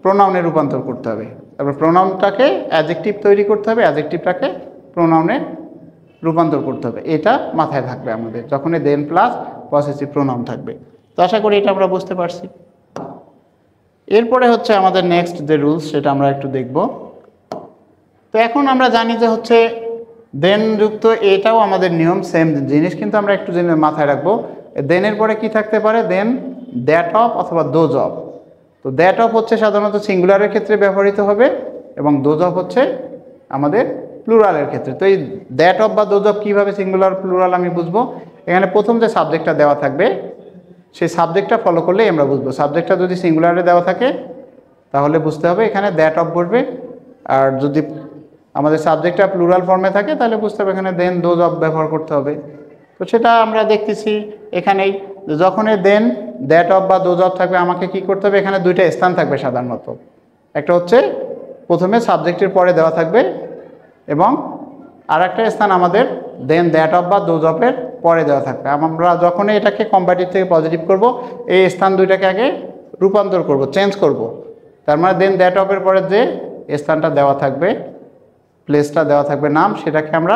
প্রোনাউনে রূপান্তর করতে হবে। তারপর প্রোনাউনটাকে অ্যাডজেক্টিভ তৈরি করতে হবে, অ্যাডজেক্টিভটাকে প্রোনাউনে রূপান্তর করতে হবে। এটা মাথায় থাকবে আমাদের যখনই দেন প্লাস পসেসিভ প্রোনাউন থাকবে। তো আশা করি এটা আমরা বুঝতে পারছি। এরপরে হচ্ছে আমাদের নেক্সট যে রুলস, সেটা আমরা একটু দেখব। তো এখন আমরা জানি যে হচ্ছে দেন যুক্ত, এটাও আমাদের নিয়ম, সেম জিনিস, কিন্তু আমরা একটু জিনিস মাথায় রাখবো। দেনের পরে কি থাকতে পারে, দেন, দ্যাট অফ অথবা দোজ অফ। তো দ্যাট অফ হচ্ছে সাধারণত সিঙ্গুলারের ক্ষেত্রে ব্যবহৃত হবে, এবং দোজ অফ হচ্ছে আমাদের প্লুরালের ক্ষেত্রে। তো এই দ্যাট অফ বা দোজ অফ কীভাবে সিঙ্গুলার প্লুরাল আমি বুঝবো, এখানে প্রথম যে সাবজেক্টটা দেওয়া থাকবে সেই সাবজেক্টটা ফলো করলেই আমরা বুঝবো। সাবজেক্টটা যদি সিঙ্গুলারে দেওয়া থাকে তাহলে বুঝতে হবে এখানে দ্যাট অফ বসবে, আর যদি আমাদের সাবজেক্টটা প্লুরাল ফর্মে থাকে তাহলে বুঝতে হবে এখানে দেন দোজ অফ ব্যবহার করতে হবে। তো সেটা আমরা দেখতেছি এখানেই, যখনই দেন, দ্যাট অফ বা দোজ অফ থাকবে আমাকে কি করতে হবে, এখানে দুইটা স্থান থাকবে সাধারণত। একটা হচ্ছে প্রথমে সাবজেক্টের পরে দেওয়া থাকবে, এবং আর একটা স্থান আমাদের দেন, দ্যাট অফ বা দোজ অফের পরে দেওয়া থাকবে। আমরা যখনই এটাকে কম্পারেটিভ থেকে পজিটিভ করব, এই স্থান দুইটাকে আগে রূপান্তর করব, চেঞ্জ করব। তার মানে দেন, দ্যাট অফের পরে যে স্থানটা দেওয়া থাকবে, প্লেসটা দেওয়া থাকবে নাম, সেটাকে আমরা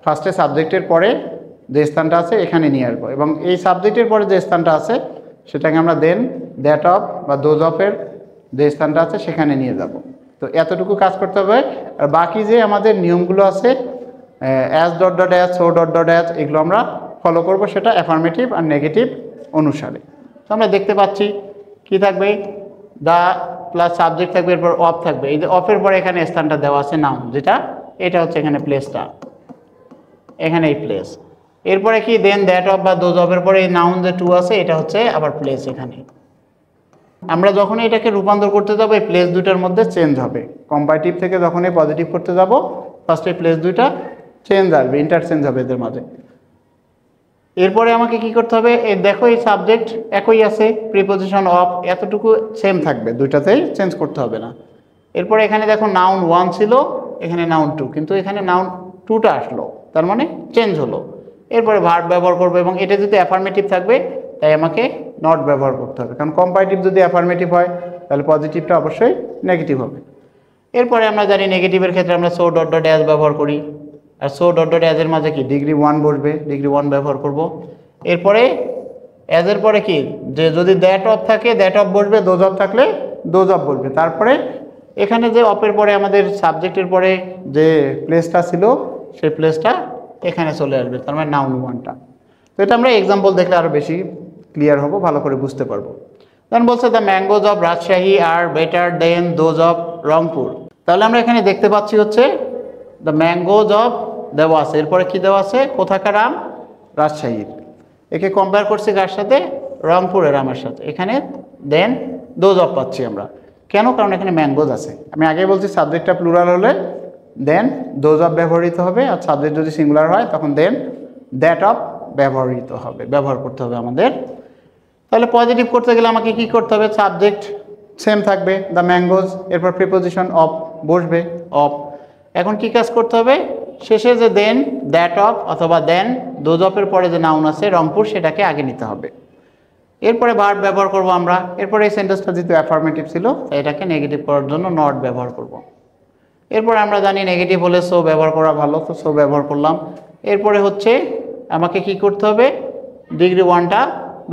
ফার্স্টে সাবজেক্টের পরে যে স্থানটা আছে এখানে নিয়ে আসবো, এবং এই সাবজেক্টের পরে যে স্থানটা আছে সেটাকে আমরা দেন, দ্যাট অফ বা দোজ অফের যে স্থানটা আছে সেখানে নিয়ে যাব। তো এতটুকু কাজ করতে হবে। আর বাকি যে আমাদের নিয়মগুলো আছে, as dot dot as, so dot dot as, এগুলো আমরা ফলো করব, সেটা অ্যাফার্মেটিভ আর নেগেটিভ অনুসারে। তো আমরা দেখতে পাচ্ছি কি থাকবে, দা প্লাস সাবজেক্ট থাকবে, এরপর অফ থাকবে। এই যে অফের পরে এখানে স্থানটা দেওয়া আছে নাউন, যেটা এটা হচ্ছে এখানে প্লেসটা, এখানে এই প্লেস। এরপরে কি, দেন, দ্যাট অফ বা দোজ অফের পরে এই নাউন যে টু আছে এটা হচ্ছে আবার প্লেস। এখানে আমরা যখন এটাকে রূপান্তর করতে যাবো এই প্লেস দুইটার মধ্যে চেঞ্জ হবে। কম্পারেটিভ থেকে যখনই পজিটিভ করতে যাব ফার্স্টে প্লেস দুইটা চেঞ্জ আসবে, ইন্টারচেঞ্জ হবে এদের মাঝে। এরপরে আমাকে কি করতে হবে, এই দেখো এই সাবজেক্ট একই আছে, প্রিপোজিশন অফ এতটুকু সেম থাকবে, দুইটাতেই চেঞ্জ করতে হবে না। এরপরে এখানে দেখো নাউন ওয়ান ছিল, এখানে নাউন টু, কিন্তু এখানে নাউন টুটা আসলো, তার মানে চেঞ্জ হলো। এরপরে ভার্ব ব্যবহার করবো, এবং এটা যদি অ্যাফার্মেটিভ থাকবে তাই আমাকে নট ব্যবহার করতে হবে, কারণ কম্পারেটিভ যদি অ্যাফার্মেটিভ হয় তাহলে পজিটিভটা অবশ্যই নেগেটিভ হবে। এরপরে আমরা জানি নেগেটিভের ক্ষেত্রে আমরা সো ডট ডট অ্যাজ ব্যবহার করি, আর সো ডট ডট অ্যাজের মাঝে কি ডিগ্রি ওয়ান বসবে, ডিগ্রি ওয়ান ব্যবহার করব। এরপরে অ্যাজের পরে কি, যে যদি দ্যাট অফ থাকে দ্যাট অফ বসবে, দোজ অফ থাকলে দোজ অফ বসবে। তারপরে এখানে যে অফের পরে আমাদের সাবজেক্টের পরে যে প্লেসটা ছিল সেই প্লেসটা এখানে চলে আসবে, তার মানে নাউন ওয়ানটা। তো এটা আমরা এক্সাম্পল দেখলে আরও বেশি ক্লিয়ার হবো, ভালো করে বুঝতে পারবো। তখন বলছে the mangoes of Rajshahi are better than those of Rangpur. তাহলে আমরা এখানে দেখতে পাচ্ছি হচ্ছে দ্য ম্যাঙ্গোজ অফ দেওয়া আছে, এরপরে কি দেওয়া আছে, কোথাকার আম, রাজশাহীর। একে কম্পেয়ার করছি কার সাথে, রংপুরের আমের সাথে। এখানে দেন দোজ অফ পাচ্ছি আমরা, কেন, কারণ এখানে ম্যাঙ্গোজ আছে। আমি আগে বলছি সাবজেক্টটা প্লুরাল হলে দেন দোজ অফ ব্যবহৃত হবে, আর সাবজেক্ট যদি সিঙ্গুলার হয় তখন দেন দ্যাট অফ ব্যবহার করতে হবে আমাদের। তাহলে পজিটিভ করতে গেলে আমাকে কি করতে হবে, সাবজেক্ট সেম থাকবে দ্য ম্যাঙ্গোজ, এরপর প্রিপোজিশন অফ বসবে, অফ। এখন কি কাজ করতে হবে, শেষে যে দেন, দ্যাট অফ অথবা দেন দোজ অফের পরে যে নাউন আছে রংপুর, সেটাকে আগে নিতে হবে। এরপরে ভার্ব ব্যবহার করব আমরা। এরপরে এই সেন্টেন্সটা যেহেতু অ্যাফার্মেটিভ ছিল তাই এটাকে নেগেটিভ করার জন্য নট ব্যবহার করব। এরপরে আমরা জানি নেগেটিভ হলে সো ব্যবহার করা ভালো, তো সো ব্যবহার করলাম। এরপরে হচ্ছে আমাকে কি করতে হবে, ডিগ্রি ওয়ানটা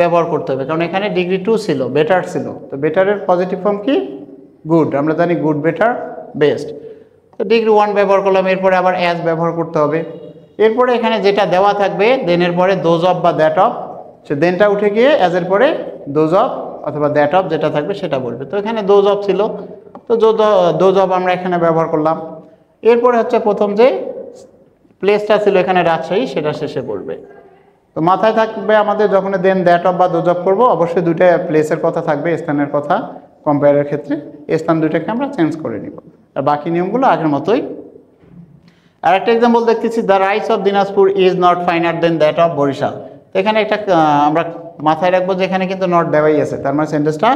ব্যবহার করতে হবে, কারণ এখানে ডিগ্রি টু ছিল, বেটার ছিল। তো বেটারের পজিটিভ ফর্ম কি, গুড, আমরা জানি গুড, বেটার, বেস্ট। তো ডিগ্রি ওয়ান ব্যবহার করলাম। এরপরে আবার অ্যাজ ব্যবহার করতে হবে। এরপরে এখানে যেটা দেওয়া থাকবে দেনের পরে দোজ অফ বা দ্যাট অফ সে দেনটা উঠে গিয়ে অ্যাজের পরে দোজ অফ অথবা দ্যাট অফ যেটা থাকবে সেটা বলবে। তো এখানে দোজ অফ ছিল, তো দোজ অফ আমরা এখানে ব্যবহার করলাম। এরপরে হচ্ছে প্রথম যে প্লেসটা ছিল এখানে রাজশাহী, সেটা শেষে বলবে। তো মাথায় থাকবে আমাদের যখন দেন দ্যাট অফ বা দোজ অফ করবো, অবশ্যই দুইটা প্লেসের কথা থাকবে, স্থানের কথা কম্পেয়ারের ক্ষেত্রে স্থান দুইটাকে আমরা চেঞ্জ করে নিব, আর বাকি নিয়মগুলো আগের মতোই। আর একটা এক্সাম্পল দেখতেছি, the rice of Dinajpur is not finer than that of Barishal. তো এখানে একটা আমরা মাথায় রাখবো যে এখানে কিন্তু নট দেওয়াই আছে, তার মানে সেন্টেন্সটা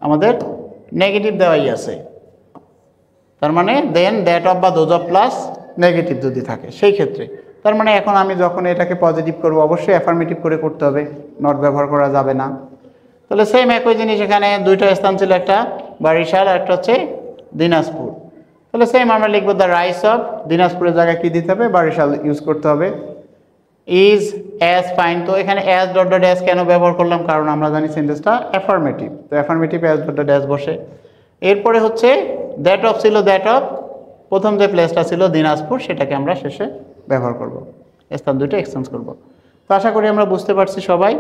আমাদের নেগেটিভ দেওয়াই আছে। তার মানে দেন দ্যাট অফ বা দোজ অফ প্লাস নেগেটিভ যদি থাকে সেই ক্ষেত্রে, তার মানে এখন আমি যখন এটাকে পজিটিভ করবো অবশ্যই অ্যাফার্মেটিভ করে করতে হবে, নট ব্যবহার করা যাবে না। তাহলে সেম একই জিনিস, এখানে দুইটা স্থান ছিল, একটা বরিশাল আর একটা হচ্ছে দিনাজপুর। তাহলে সেম আমরা লিখবো দ্য রাইস অফ, দিনাজপুরের জায়গায় কী দিতে হবে, বরিশাল ইউজ করতে হবে। ইজ অ্যাজ ফাইন, তো এখানে অ্যাজ ডট ডট অ্যাজ কেন ব্যবহার করলাম, কারণ আমরা জানি সেন্টেন্সটা অ্যাফার্মেটিভ, তো affirmative as dot dot as বসে। এরপরে হচ্ছে দ্যাট অফ ছিল, দ্যাট অফ প্রথম যে প্লেসটা ছিল দিনাজপুর, সেটাকে আমরা শেষে ব্যবহার করব, স্থান দুইটা এক্সচেঞ্জ করব। তো আশা করি আমরা বুঝতে পারছি সবাই।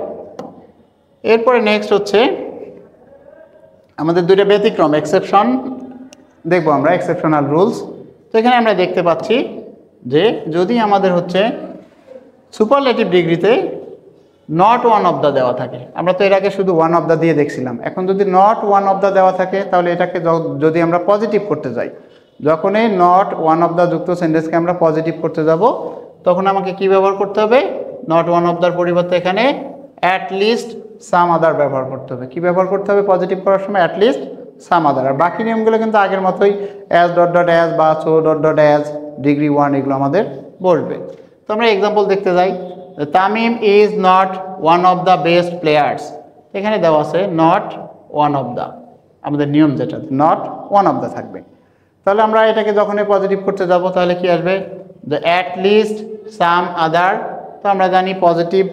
এরপরে নেক্সট হচ্ছে আমাদের দুইটা ব্যতিক্রম, এক্সেপশন দেখবো আমরা, এক্সেপশনাল রুলস। তো এখানে আমরা দেখতে পাচ্ছি যে যদি আমাদের হচ্ছে সুপারলেটিভ ডিগ্রিতে নট ওয়ান অফ দ্য দেওয়া থাকে, আমরা তো এর আগে শুধু ওয়ান অফ দ্য দিয়ে দেখছিলাম, এখন যদি নট ওয়ান অফ দ্য দেওয়া থাকে তাহলে এটাকে যদি আমরা পজিটিভ করতে যাই, যখনই নট ওয়ান অফ দ্য যুক্ত সেন্টেন্সকে আমরা পজিটিভ করতে যাব, তখন আমাকে কি ব্যবহার করতে হবে, নট ওয়ান অফ দ্যার পরিবর্তে এখানে অ্যাট লিস্ট সাম আদার ব্যবহার করতে হবে। কি ব্যবহার করতে হবে পজিটিভ করার সময়, অ্যাট লিস্ট সাম আদার। আর বাকি নিয়মগুলো কিন্তু আগের মতোই, অ্যাজ ডট ডট অ্যাজ বা so dot dot as, degree one, এগুলো আমাদের বলবে। তো আমরা এক্সাম্পল দেখতে যাই, Tamim is not one of the best players, এখানে দেওয়া আছে নট ওয়ান অফ দ্য, আমাদের নিয়ম যেটা নট ওয়ান অফ দ্য থাকবে। তাহলে আমরা এটাকে যখনই পজিটিভ করতে যাব তাহলে কি আসবে, দ্য অ্যাট লিস্ট সাম আদার। তো আমরা জানি পজিটিভ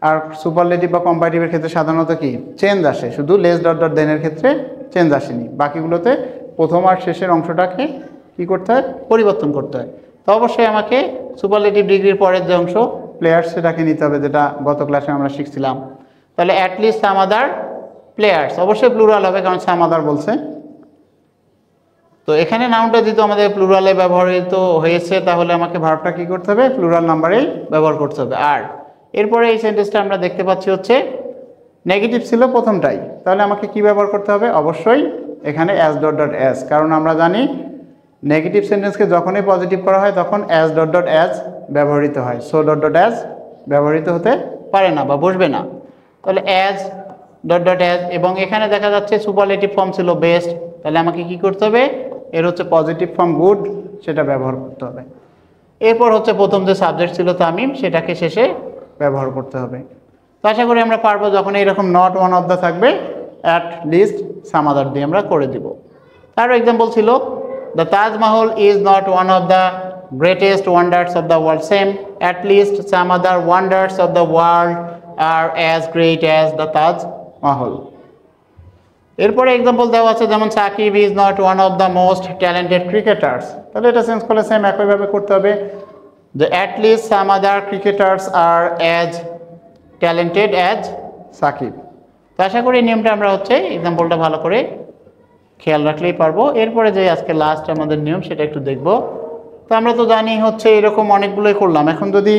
আর সুপারলেটিভ বা কম্পারেটিভের ক্ষেত্রে সাধারণত কি চেঞ্জ আসে, শুধু লেস ডট ডট দেনের ক্ষেত্রে চেঞ্জ আসেনি, বাকিগুলোতে প্রথম আর শেষের অংশটাকে কি করতে হয়, পরিবর্তন করতে হয়। তো অবশ্যই আমাকে সুপারলেটিভ ডিগ্রির পরের যে অংশ প্লেয়ার্স সেটাকে নিতে হবে, যেটা গত ক্লাসে আমরা শিখছিলাম। তাহলে at least some other players, অবশ্যই প্লুরাল হবে কারণ সাম আদার বলছে। তো এখানে নাউনটা যেহেতু আমাদের প্লুরালে ব্যবহৃত হয়েছে, তাহলে আমাকে ভার্বটা কি করতে হবে, প্লুরাল নাম্বারেই ব্যবহার করতে হবে। আর এরপরে এই সেন্টেন্সটা আমরা দেখতে পাচ্ছি হচ্ছে নেগেটিভ ছিল প্রথমটাই, তাহলে আমাকে কি ব্যবহার করতে হবে, অবশ্যই এখানে অ্যাজ ডট ডট অ্যাজ, কারণ আমরা জানি নেগেটিভ সেন্টেন্সকে যখনই পজিটিভ করা হয় তখন অ্যাজ ডট ডট অ্যাজ ব্যবহৃত হয়, সো ডট ডট অ্যাজ ব্যবহৃত হতে পারে না বা বসবে না। তাহলে অ্যাজ ডট ডট অ্যাজ, এবং এখানে দেখা যাচ্ছে সুপারলেটিভ ফর্ম ছিল বেস্ট, তাহলে আমাকে কি করতে হবে, এর হচ্ছে পজিটিভ ফর্ম গুড, সেটা ব্যবহার করতে হবে। এরপর হচ্ছে প্রথম যে সাবজেক্ট ছিল তামিম, সেটাকে শেষে ব্যবহার করতে হবে। তো আশা করি আমরা পারবো, যখন এইরকম নট ওয়ান অফ দ্য থাকবে অ্যাট লিস্ট সাম আদার দিয়ে আমরা করে দিব। তারও এক্সাম্পল ছিল, the Taj Mahal is not one of the greatest wonders of the world, same at least some other wonders of the world are as great as the Taj Mahal. এরপরে example দেওয়া আছে, যেমন Shakib is not one of the most talented cricketers, তাহলে এটা change করলে same একইভাবে করতে হবে, যে at least some other cricketers are as talented as Shakib. তো আশা করি নিয়মটা আমরা হচ্ছে এক্সাম্পলটা ভালো করে খেয়াল রাখলেই পারবো। এরপরে যে আজকে লাস্ট আমাদের নিয়ম সেটা একটু দেখব। তো আমরা তো জানি হচ্ছে এরকম অনেকগুলোই করলাম, এখন যদি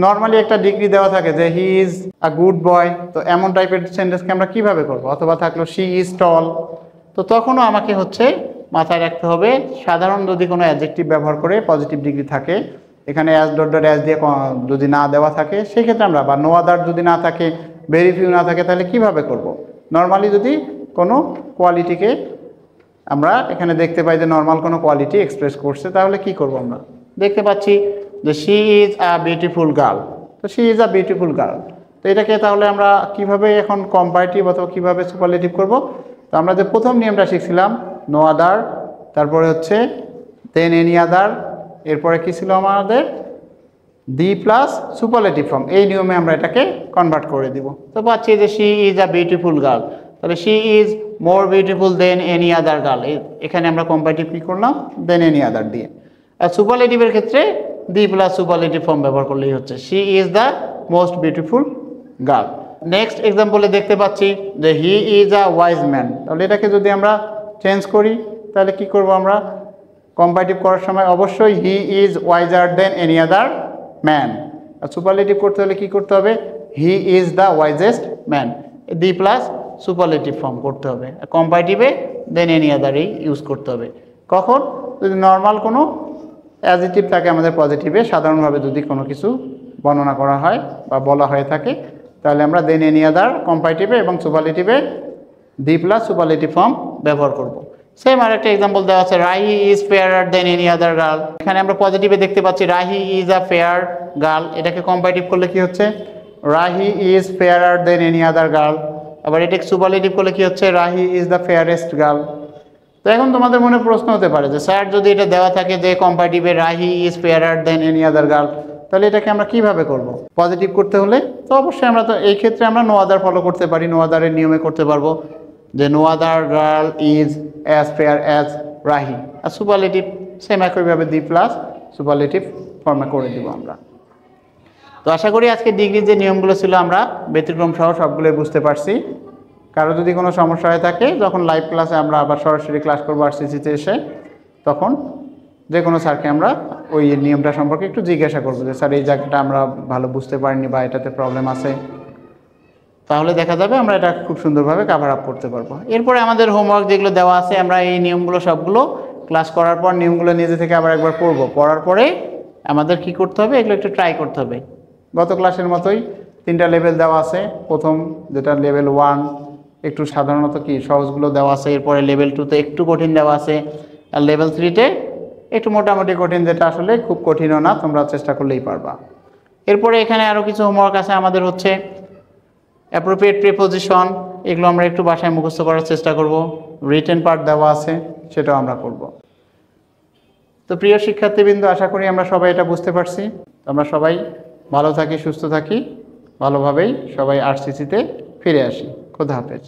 নর্মালি একটা ডিগ্রি দেওয়া থাকে যে he is a good boy, তো এমন টাইপের সেন্টেন্সকে আমরা কিভাবে করব, অথবা থাকলো শি ইজ টল, তো তখনও আমাকে হচ্ছে মাথায় রাখতে হবে সাধারণ যদি কোনো অ্যাডজেক্টিভ ব্যবহার করে পজিটিভ ডিগ্রি থাকে, এখানে অ্যাজ ডট ডট অ্যাজ দিয়ে যদি না দেওয়া থাকে সেক্ষেত্রে আমরা, বা নো আদার যদি না থাকে, ভেরি ফিউ না থাকে, তাহলে কিভাবে করব। নর্মালি যদি কোনো কোয়ালিটিকে আমরা এখানে দেখতে পাই যে নর্মাল কোনো কোয়ালিটি এক্সপ্রেস করছে, তাহলে কি করব, আমরা দেখতে পাচ্ছি যে she is a beautiful girl, তো she is a beautiful girl. তো এটাকে তাহলে আমরা কিভাবে এখন কম্পারেটিভ অথবা কীভাবে সুপারলেটিভ করব, তো আমরা যে প্রথম নিয়মটা শিখছিলাম নো আদার, তারপরে হচ্ছে দেন এনি আদার, এরপরে কী ছিল আমাদের দি প্লাস সুপারলেটিভ ফর্ম, এই নিয়মে আমরা এটাকে কনভার্ট করে দিব। তো পাচ্ছি যে she is a beautiful girl, তাহলে she is more beautiful than any other girl, এখানে আমরা কম্পারেটিভ কী করলাম, দেন এনি আদার দিয়ে। আর সুপারলেটিভের ক্ষেত্রে দি প্লাস সুপারলেটিভ ফর্ম ব্যবহার করলেই হচ্ছে she is the most beautiful girl. Next এক্সাম্পলে দেখতে পাচ্ছি যে he is a wise man, তাহলে এটাকে যদি আমরা চেঞ্জ করি তাহলে কি করব আমরা কম্পারেটিভ করার সময় অবশ্যই he is wiser than any other man. আর সুপারলেটিভ করতে হলে কি করতে হবে he is the wisest man, the plus superlative form করতে হবে। কম্পারেটিভে দেন এনি আদারই ইউজ করতে হবে। কখন যদি নর্মাল কোনো অ্যাডজেক্টিভ থাকে আমাদের পজিটিভে, সাধারণভাবে যদি কোনো কিছু বর্ণনা করা হয় বা বলা হয়ে থাকে তাহলে আমরা দেন এনি আদার কম্পারেটিভে এবং সুপারলেটিভে দি প্লাস সুপারলেটিভ ফর্ম ব্যবহার করব। সেম আর একটা এক্সাম্পল দেওয়া আছে Rahi is fairer than any other girl. এখানে আমরা পজিটিভে দেখতে পাচ্ছি Rahi is a fair girl, এটাকে কম্পারেটিভ করলে কি হচ্ছে Rahi is fairer than any other girl. আবার এটাকে সুপারলেটিভ করলে কি হচ্ছে রাহি ইজ দ্য ফেয়ারেস্ট গার্ল। তো এখন তোমাদের মনে প্রশ্ন হতে পারে যে স্যার যদি এটা দেওয়া থাকে যে কম্পারেটিভে Rahi is fairer than any other girl, তাহলে এটাকে আমরা কিভাবে করব পজিটিভ করতে হলে? তো অবশ্যই আমরা তো এই ক্ষেত্রে আমরা নো আদার ফলো করতে পারি, নো আদারের নিয়মে করতে পারবো যে no other girl is as fair as Rahi. আর সুপারলেটিভ সেম একইভাবে দি প্লাস সুপারলেটিভ ফর্মে করে দিব আমরা। তো আশা করি আজকে ডিগ্রির যে নিয়মগুলো ছিল আমরা ব্যতিক্রম সহ সবগুলোই বুঝতে পারছি। কারো যদি কোনো সমস্যা হয়ে থাকে যখন লাইভ ক্লাসে আমরা আবার সরাসরি ক্লাস করবো আরসিসিতে এসে, তখন যে কোনো স্যারকে আমরা ওই নিয়মটা সম্পর্কে একটু জিজ্ঞাসা করবো যে স্যার এই জায়গাটা আমরা ভালো বুঝতে পারিনি বা এটাতে প্রবলেম আছে, তাহলে দেখা যাবে আমরা এটা খুব সুন্দরভাবে কাভার আপ করতে পারবো। এরপরে আমাদের হোমওয়ার্ক যেগুলো দেওয়া আছে আমরা এই নিয়মগুলো সবগুলো ক্লাস করার পর নিয়মগুলো নিজে থেকে আবার একবার পড়বো, পড়ার পরে আমাদের কি করতে হবে এগুলো একটু ট্রাই করতে হবে। গত ক্লাসের মতোই 3টা লেভেল দেওয়া আছে। প্রথম যেটা লেভেল 1 একটু সাধারণত কি সহজগুলো দেওয়া আছে, এরপরে লেভেল 2তে একটু কঠিন দেওয়া আছে, আর লেভেল 3তে একটু মোটামুটি কঠিন, যেটা আসলে খুব কঠিনও না, তোমরা চেষ্টা করলেই পারবা। এরপরে এখানে আরও কিছু হোমওয়ার্ক আছে আমাদের হচ্ছে অ্যাপ্রোপ্রিয়েট প্রিপোজিশন, এগুলো আমরা একটু বাসায় মুখস্থ করার চেষ্টা করব। রিটেন পার্ট দেওয়া আছে সেটাও আমরা করব। তো প্রিয় শিক্ষার্থীবৃন্দ, আশা করি আমরা সবাই এটা বুঝতে পারছি। আমরা সবাই ভালো থাকি, সুস্থ থাকি, ভালোভাবেই সবাই আরসিসিতে ফিরে আসি। খোদা হাফেজ।